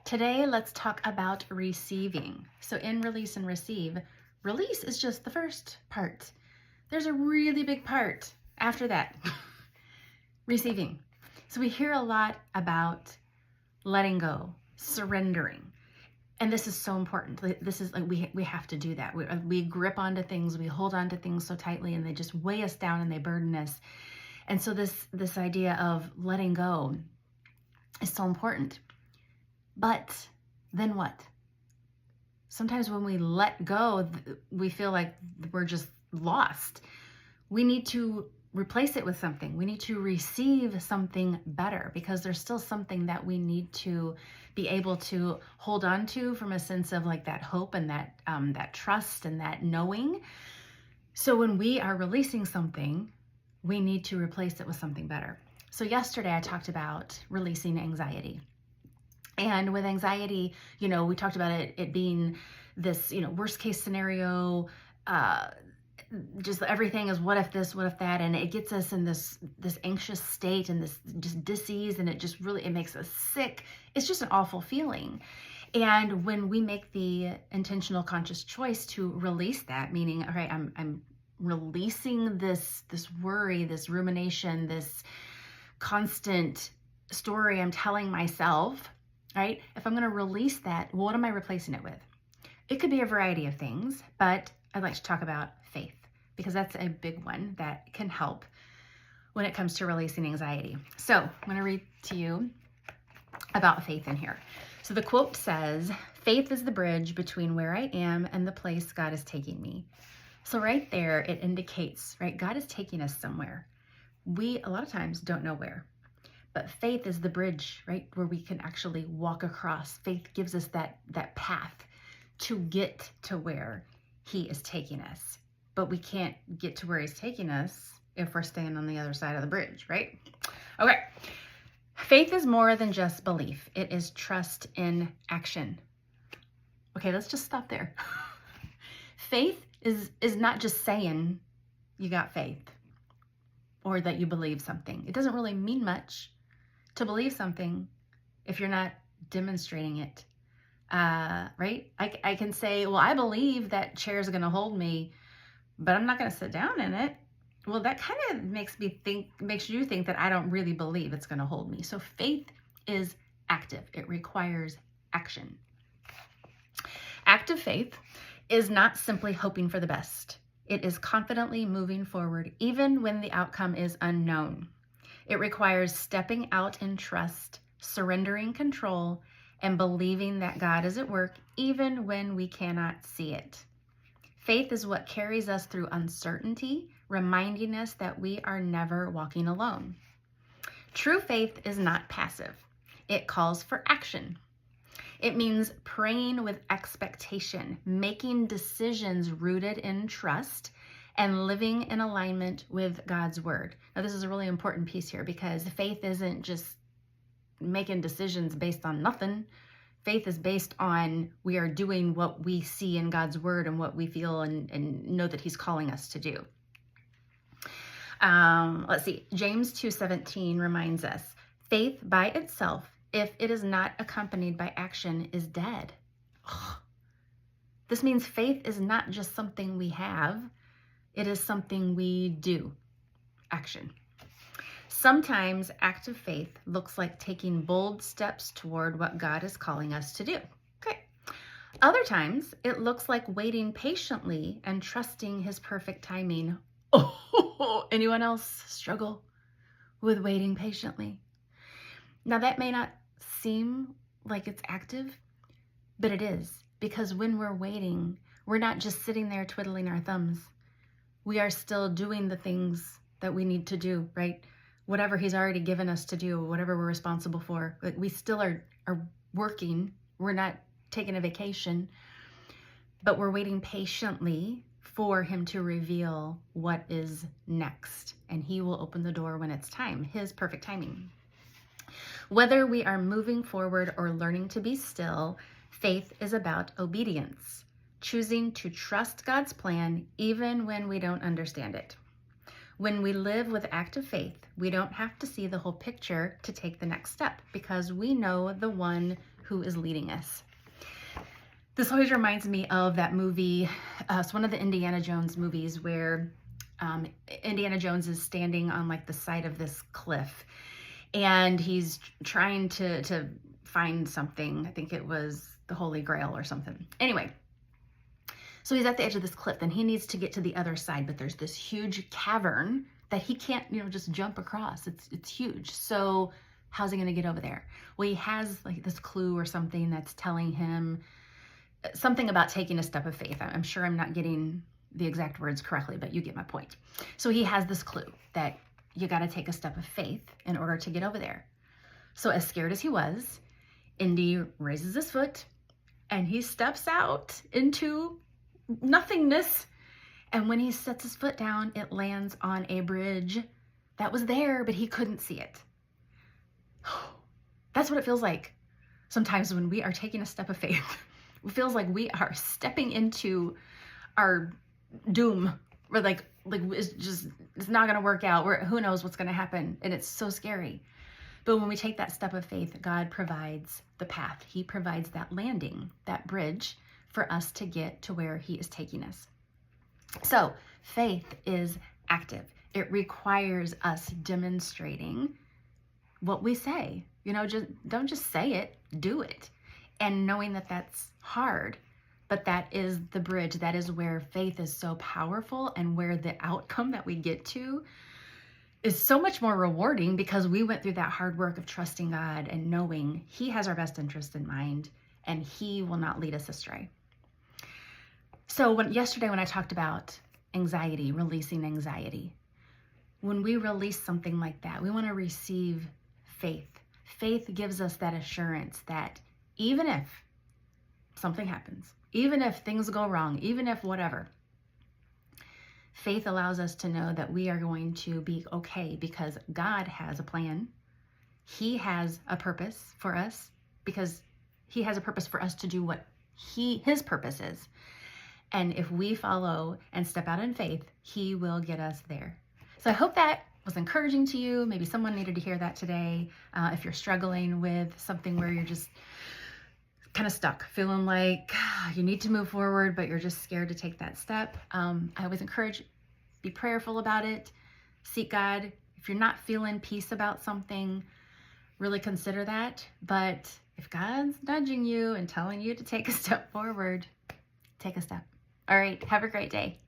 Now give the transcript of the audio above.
Today, let's talk about receiving. So in release and receive, release is just the first part. There's a really big part after that, receiving. So we hear a lot about letting go, surrendering. And this is so important. This is like we have to do that. We grip onto things, we hold on to things so tightly, and they just weigh us down and they burden us. And so this idea of letting go is so important. But then what? Sometimes when we let go, we feel like we're just lost. We need to replace it with something. We need to receive something better because there's still something that we need to be able to hold on to from a sense of like that hope and that trust and that knowing. So when we are releasing something, we need to replace it with something better. So yesterday I talked about releasing anxiety. And with anxiety, we talked about it being this, worst case scenario, just everything is what if this, what if that, and it gets us in this anxious state and this just dis-ease, and it makes us sick. It's just an awful feeling. And when we make the intentional conscious choice to release that, meaning, all right, I'm releasing this worry, this rumination, this constant story I'm telling myself, right? If I'm going to release that, what am I replacing it with? It could be a variety of things, but I'd like to talk about faith because that's a big one that can help when it comes to releasing anxiety. So I'm going to read to you about faith in here. So the quote says, "Faith is the bridge between where I am and the place God is taking me." So right there, it indicates, right, God is taking us somewhere. We, a lot of times, don't know where. But faith is the bridge, right, where we can actually walk across. Faith gives us that path to get to where he is taking us. But we can't get to where he's taking us if we're staying on the other side of the bridge, right? Okay. Faith is more than just belief. It is trust in action. Okay, let's just stop there. Faith is not just saying you got faith or that you believe something. It doesn't really mean much to believe something if you're not demonstrating it, right? I can say, well, I believe that chair is going to hold me, but I'm not going to sit down in it. Well, that kind of makes you think that I don't really believe it's going to hold me. So faith is active. It requires action. Active faith is not simply hoping for the best. It is confidently moving forward, even when the outcome is unknown. It requires stepping out in trust, surrendering control, and believing that God is at work even when we cannot see it. Faith is what carries us through uncertainty, reminding us that we are never walking alone. True faith is not passive. It calls for action. It means praying with expectation, making decisions rooted in trust, and living in alignment with God's word. Now, this is a really important piece here because faith isn't just making decisions based on nothing. Faith is based on we are doing what we see in God's word and what we feel and know that he's calling us to do. Let's see. James 2:17 reminds us, faith by itself, if it is not accompanied by action, is dead. This means faith is not just something we have. It is something we do. Action. Sometimes active faith looks like taking bold steps toward what God is calling us to do. Okay. Other times, it looks like waiting patiently and trusting his perfect timing. Oh, anyone else struggle with waiting patiently? Now, that may not seem like it's active, but it is, because when we're waiting, we're not just sitting there twiddling our thumbs. We are still doing the things that we need to do, right? Whatever he's already given us to do, whatever we're responsible for, we still are working. We're not taking a vacation, but we're waiting patiently for him to reveal what is next. And he will open the door when it's time, his perfect timing. Whether we are moving forward or learning to be still, faith is about obedience. Choosing to trust God's plan even when we don't understand it. When we live with active faith, we don't have to see the whole picture to take the next step because we know the one who is leading us. This always reminds me of that movie. It's one of the Indiana Jones movies where Indiana Jones is standing on like the side of this cliff, and he's trying to find something. I think it was the Holy Grail or something. Anyway, so he's at the edge of this cliff, and he needs to get to the other side, but there's this huge cavern that he can't, just jump across. It's huge. So how's he going to get over there? Well, he has like this clue or something that's telling him something about taking a step of faith. I'm sure I'm not getting the exact words correctly, but you get my point. So he has this clue that you got to take a step of faith in order to get over there. So as scared as he was, Indy raises his foot and he steps out into nothingness. And when he sets his foot down, it lands on a bridge that was there, but he couldn't see it. That's what it feels like sometimes when we are taking a step of faith. It feels like we are stepping into our doom. We're like it's not going to work out. Who knows what's going to happen? And it's so scary. But when we take that step of faith, God provides the path. He provides that landing, that bridge for us to get to where he is taking us. So faith is active. It requires us demonstrating what we say. Don't just say it, do it. And knowing that that's hard, but that is the bridge. That is where faith is so powerful, and where the outcome that we get to is so much more rewarding, because we went through that hard work of trusting God and knowing he has our best interest in mind and he will not lead us astray. So yesterday when I talked about anxiety, releasing anxiety, when we release something like that, we want to receive faith. Faith gives us that assurance that even if something happens, even if things go wrong, even if whatever, faith allows us to know that we are going to be okay, because God has a plan. He has a purpose for us, because he has a purpose for us to do what his purpose is. And if we follow and step out in faith, he will get us there. So I hope that was encouraging to you. Maybe someone needed to hear that today. If you're struggling with something where you're just kind of stuck, feeling like you need to move forward, but you're just scared to take that step. I always encourage, be prayerful about it. Seek God. If you're not feeling peace about something, really consider that. But if God's nudging you and telling you to take a step forward, take a step. All right. Have a great day.